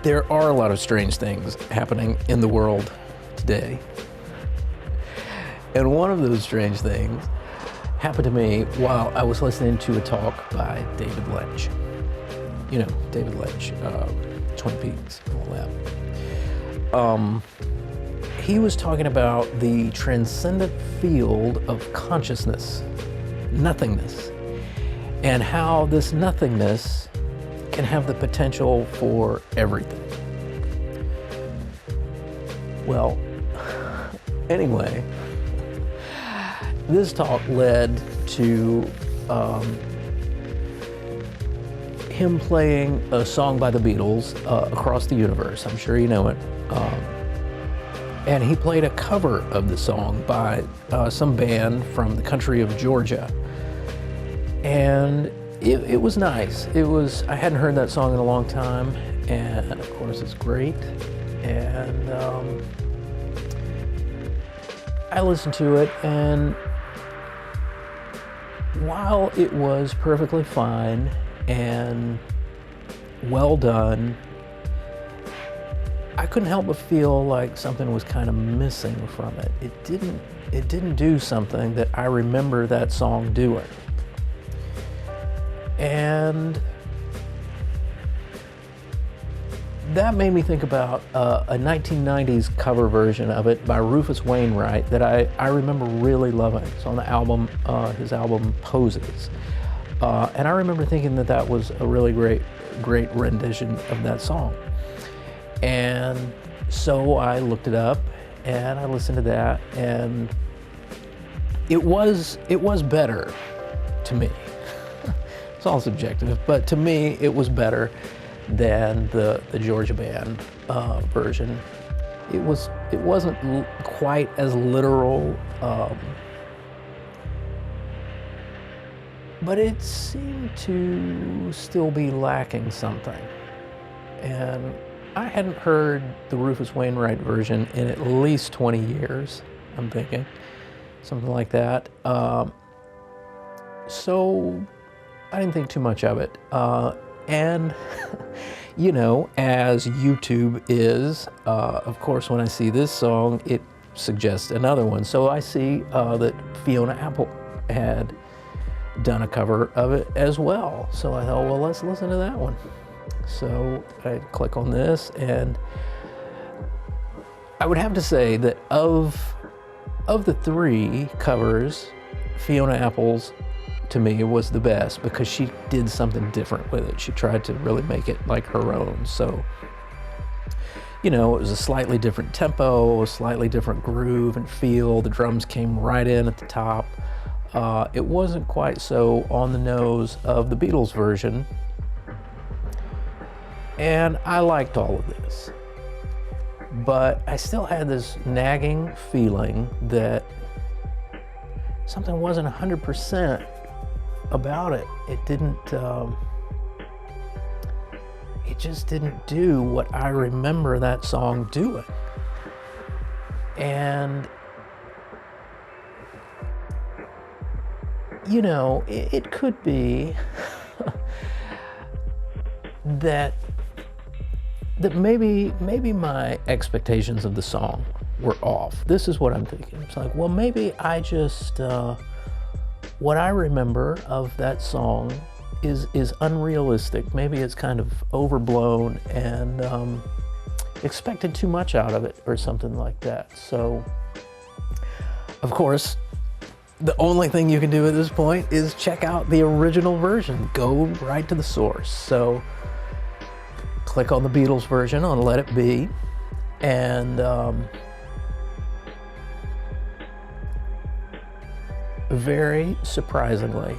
There are a lot of strange things happening in the world today. And one of those strange things happened to me while I was listening to a talk by David Lynch. You know, David Lynch, Twin Peaks, all that. He was talking about the transcendent field of consciousness, nothingness, and how this nothingness can have the potential for everything. Well, anyway, this talk led to him playing a song by the Beatles, Across the Universe. I'm sure you know it. And he played a cover of the song by some band from the country of Georgia. And it was nice. I hadn't heard that song in a long time, and of course it's great. And I listened to it, and while it was perfectly fine and well done, I couldn't help but feel like something was kind of missing from it. It didn't do something that I remember that song doing. And that made me think about a 1990s cover version of it by Rufus Wainwright that I remember really loving. It's on the album, his album Poses. And I remember thinking that was a really great rendition of that song. And so I looked it up and I listened to that, and it was better to me. It's all subjective, but to me it was better than the Georgia band version. It wasn't quite as literal, but it seemed to still be lacking something. And I hadn't heard the Rufus Wainwright version in at least 20 years, I'm thinking, something like that. So I didn't think too much of it. And, you know, as YouTube is, of course, when I see this song, it suggests another one. So I see that Fiona Apple had done a cover of it as well. So I thought, well, let's listen to that one. So I click on this, and I would have to say that of the three covers, Fiona Apple's, to me, was the best because she did something different with it. She tried to really make it like her own. So, you know, it was a slightly different tempo, a slightly different groove and feel. The drums came right in at the top. It wasn't quite so on the nose of the Beatles version. And I liked all of this. But I still had this nagging feeling that something wasn't 100% about it. It just didn't do what I remember that song doing. And, you know, it could be that maybe my expectations of the song were off. This is what I'm thinking. It's like, well, maybe I just, what I remember of that song is unrealistic. Maybe it's kind of overblown and expected too much out of it or something like that. So, of course, the only thing you can do at this point is check out the original version. Go right to the source. So, click on the Beatles version on Let It Be, and very surprisingly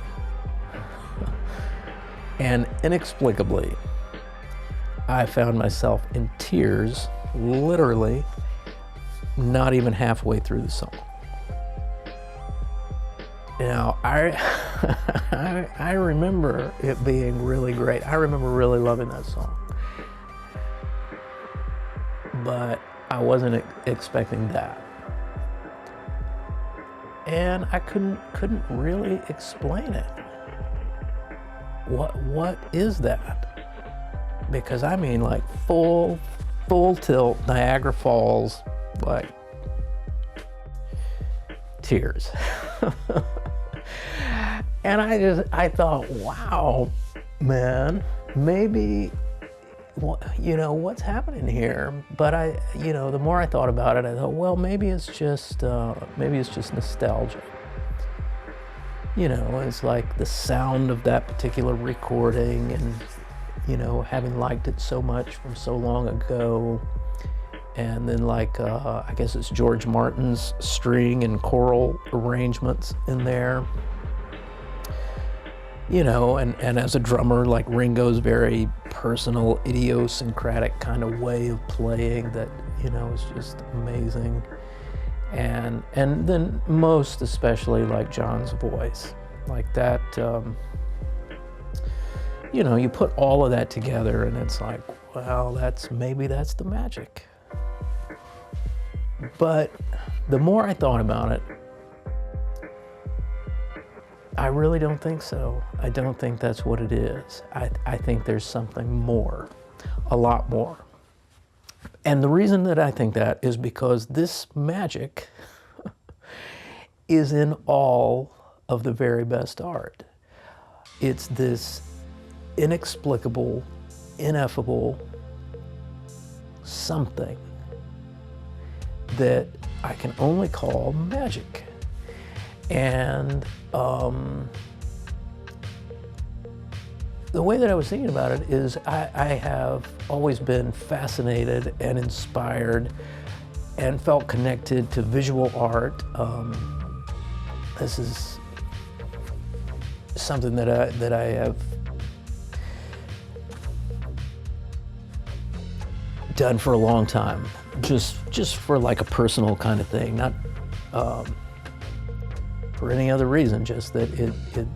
and inexplicably, I found myself in tears, literally not even halfway through the song. Now, I remember it being really great. I remember really loving that song. But I wasn't expecting that. And I couldn't really explain it. What is that? because I mean like full tilt Niagara Falls, like tears. And I thought, wow, man, maybe, you know, what's happening here? But you know, the more I thought about it, I thought, well, maybe it's just nostalgia. You know, it's like the sound of that particular recording, and, you know, having liked it so much from so long ago. And then like, I guess it's George Martin's string and choral arrangements in there. You know, and as a drummer, like Ringo's very personal, idiosyncratic kind of way of playing that, you know, is just amazing. And then most especially like John's voice, like that, you know, you put all of that together and it's like, well, maybe that's the magic. But the more I thought about it, I really don't think so. I don't think that's what it is. I think there's something more, a lot more. And the reason that I think that is because this magic is in all of the very best art. It's this inexplicable, ineffable something that I can only call magic. And the way that I was thinking about it is I have always been fascinated and inspired and felt connected to visual art. This is something that I have done for a long time, just for like a personal kind of thing, not for any other reason, just that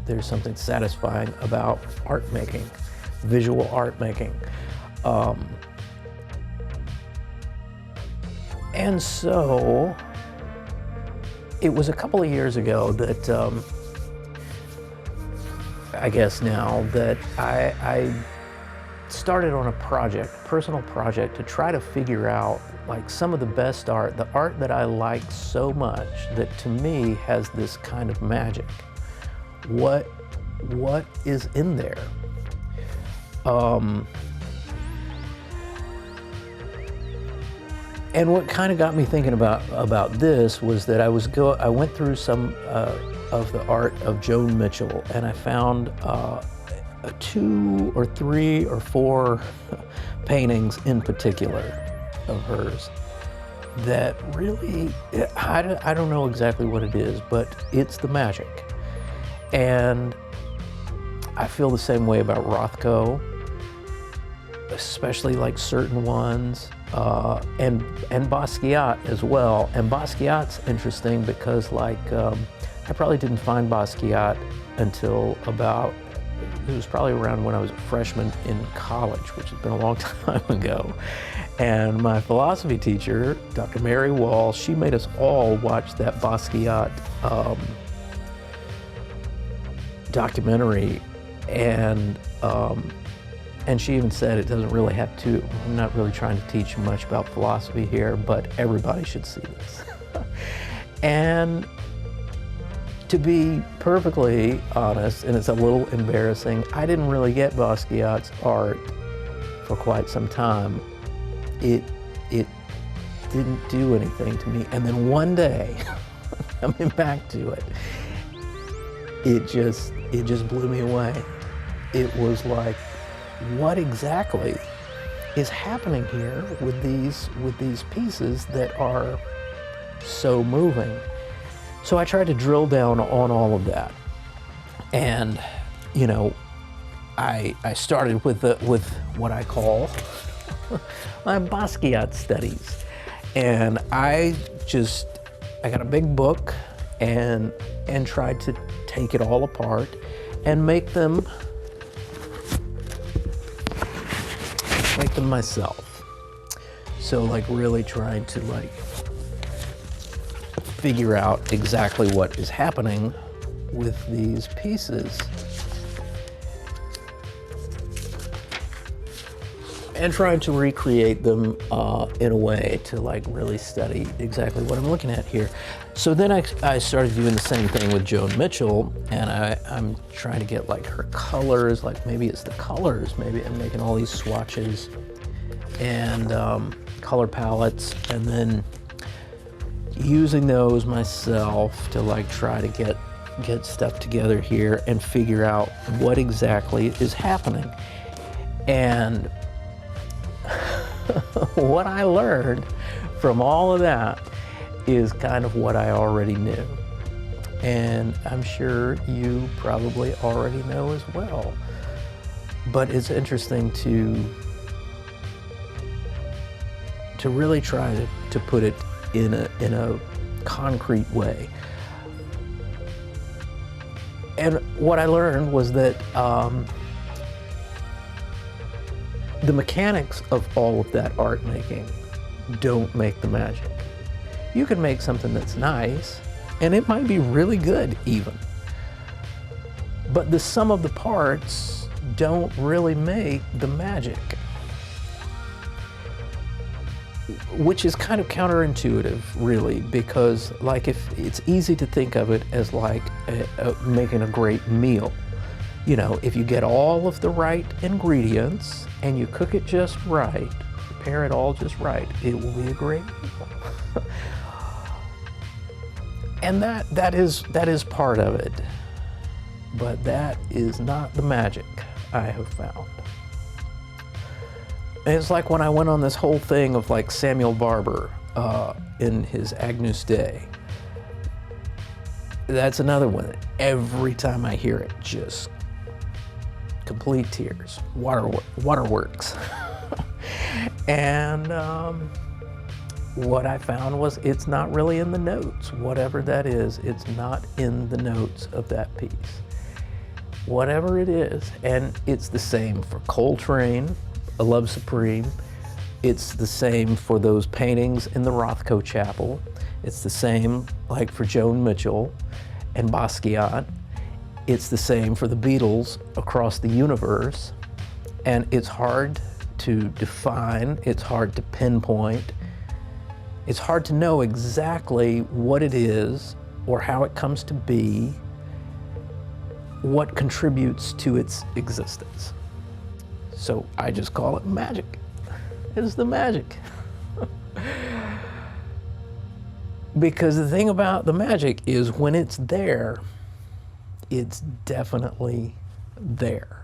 there's something satisfying about art making, visual art making. And so it was a couple of years ago that I guess now that I started on a project, personal project, to try to figure out like some of the best art, the art that I like so much that to me has this kind of magic. What is in there? And what kind of got me thinking about this was that I went through some of the art of Joan Mitchell, and I found 2 or 3 or 4 paintings in particular of hers that really, I don't know exactly what it is, but it's the magic. And I feel the same way about Rothko, especially like certain ones, and Basquiat as well. And Basquiat's interesting because like, I probably didn't find Basquiat until about, it was probably around when I was a freshman in college, which has been a long time ago. And my philosophy teacher, Dr. Mary Wall, she made us all watch that Basquiat documentary, and she even said it doesn't really have to, I'm not really trying to teach much about philosophy here, but everybody should see this. And to be perfectly honest, and it's a little embarrassing, I didn't really get Basquiat's art for quite some time. It didn't do anything to me. And then one day, coming back to it, it just blew me away. It was like, what exactly is happening here with these pieces that are so moving? So I tried to drill down on all of that. And, you know, I started with what I call my Basquiat studies. And I got a big book and tried to take it all apart and make them myself. So like really trying to like figure out exactly what is happening with these pieces. and trying to recreate them in a way to like really study exactly what I'm looking at here. So then I started doing the same thing with Joan Mitchell, and I'm trying to get like her colors, like maybe it's the colors, maybe I'm making all these swatches and color palettes, and then using those myself to like try to get stuff together here and figure out what exactly is happening. And what I learned from all of that is kind of what I already knew. And I'm sure you probably already know as well. But it's interesting to really try to put it in a concrete way. And what I learned was that the mechanics of all of that art making don't make the magic. You can make something that's nice, and it might be really good even. But the sum of the parts don't really make the magic. Which is kind of counterintuitive, really, because like if it's easy to think of it as like making a great meal. You know, if you get all of the right ingredients and you cook it just right, prepare it all just right, it will be a great meal. And that is part of it. But that is not the magic I have found. And it's like when I went on this whole thing of like Samuel Barber in his Agnus Dei. That's another one that every time I hear it, just complete tears, waterworks. And what I found was it's not really in the notes. Whatever that is, it's not in the notes of that piece. Whatever it is, and it's the same for Coltrane, A Love Supreme. It's the same for those paintings in the Rothko chapel. It's the same like for Joan Mitchell and Basquiat. It's the same for the Beatles across the universe. And it's hard to define, it's hard to pinpoint. It's hard to know exactly what it is or how it comes to be, what contributes to its existence. So I just call it magic. It's the magic. Because the thing about the magic is when it's there, it's definitely there.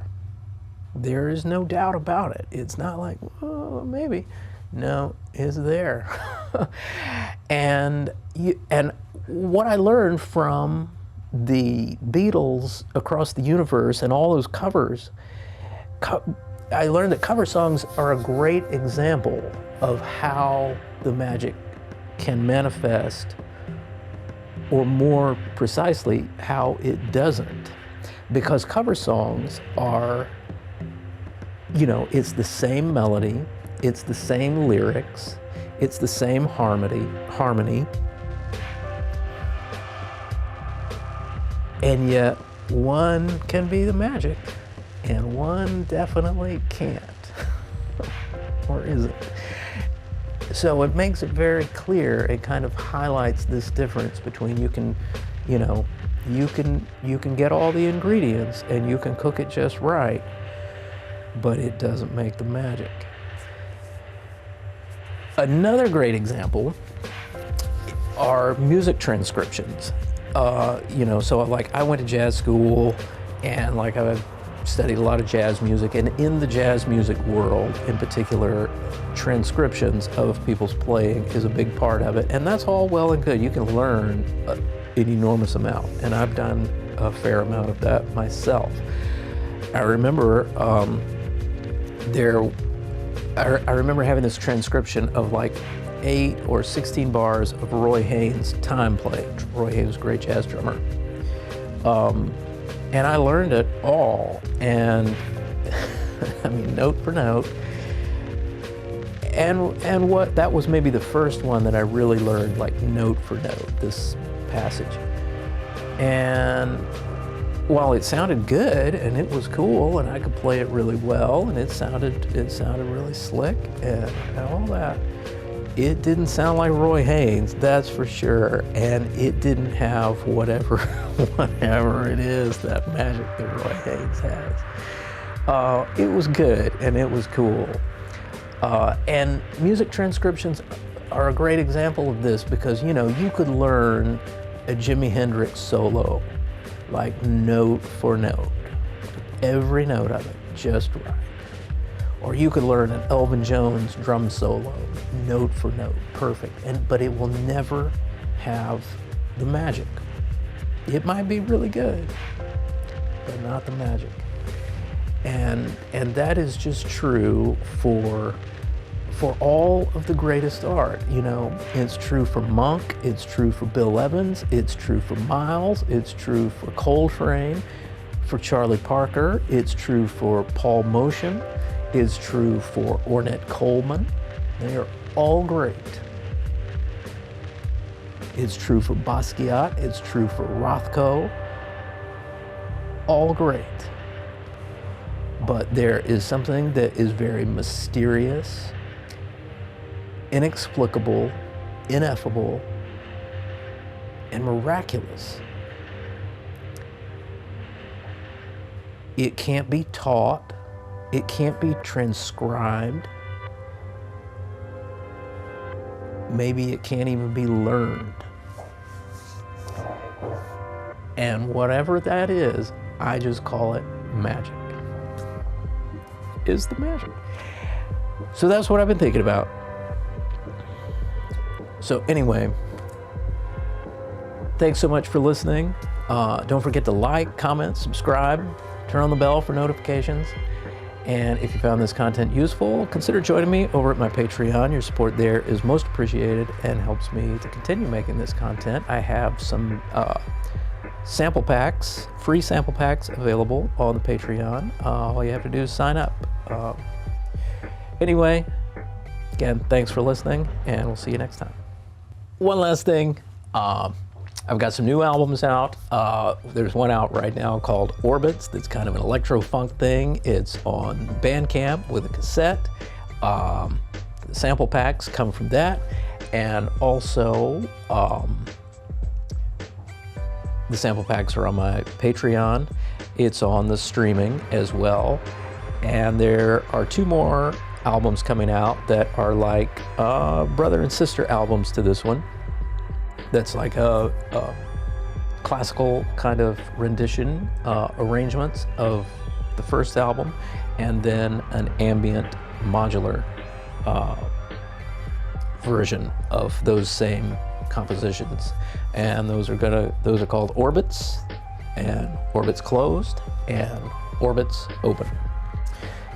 There is no doubt about it. It's not like, oh, maybe. No, it's there. And what I learned from the Beatles across the universe and all those covers, I learned that cover songs are a great example of how the magic can manifest, or more precisely, how it doesn't. Because cover songs are, you know, it's the same melody, it's the same lyrics, it's the same harmony, and yet one can be the magic and one definitely can't, or isn't. So it makes it very clear, it kind of highlights this difference between you can get all the ingredients and you can cook it just right, but it doesn't make the magic. Another great example are music transcriptions. So like I went to jazz school and like I've studied a lot of jazz music, and in the jazz music world in particular, transcriptions of people's playing is a big part of it, and that's all well and good. You can learn an enormous amount, and I've done a fair amount of that myself. I remember I remember having this transcription of like 8 or 16 bars of Roy Haynes' time playing. Roy Haynes was a great jazz drummer. And I learned it all, and I mean, note for note. And what, that was maybe the first one that I really learned, like note for note, this passage. And while it sounded good and it was cool and I could play it really well and it sounded really slick and all that, it didn't sound like Roy Haynes, that's for sure, and it didn't have whatever it is, that magic that Roy Haynes has. It was good and it was cool. And music transcriptions are a great example of this because, you know, you could learn a Jimi Hendrix solo, like note for note, every note of it just right. Or you could learn an Elvin Jones drum solo, note for note, perfect. But it will never have the magic. It might be really good, but not the magic. And that is just true for all of the greatest art, you know. It's true for Monk, it's true for Bill Evans, it's true for Miles, it's true for Coltrane, for Charlie Parker, it's true for Paul Motian, it's true for Ornette Coleman. They are all great. It's true for Basquiat, it's true for Rothko, all great. But there is something that is very mysterious, inexplicable, ineffable, and miraculous. It can't be taught. It can't be transcribed. Maybe it can't even be learned. And whatever that is, I just call it magic. Is the magic. So that's what I've been thinking about. So anyway, thanks so much for listening. Don't forget to like, comment, subscribe, turn on the bell for notifications. And if you found this content useful, consider joining me over at my Patreon. Your support there is most appreciated and helps me to continue making this content. I have some sample packs, free sample packs available on the Patreon. All you have to do is sign up. Anyway, again, thanks for listening, and we'll see you next time. One last thing, I've got some new albums out. There's one out right now called Orbits that's kind of an electro-funk thing. It's on Bandcamp with a cassette. The sample packs come from that, and also the sample packs are on my Patreon. It's on the streaming as well. And there are two more albums coming out that are like brother and sister albums to this one. That's like a classical kind of rendition, arrangements of the first album, and then an ambient modular version of those same compositions. And those are called Orbits, and Orbits Closed, and Orbits Open.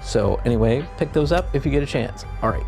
So anyway, pick those up if you get a chance. All right.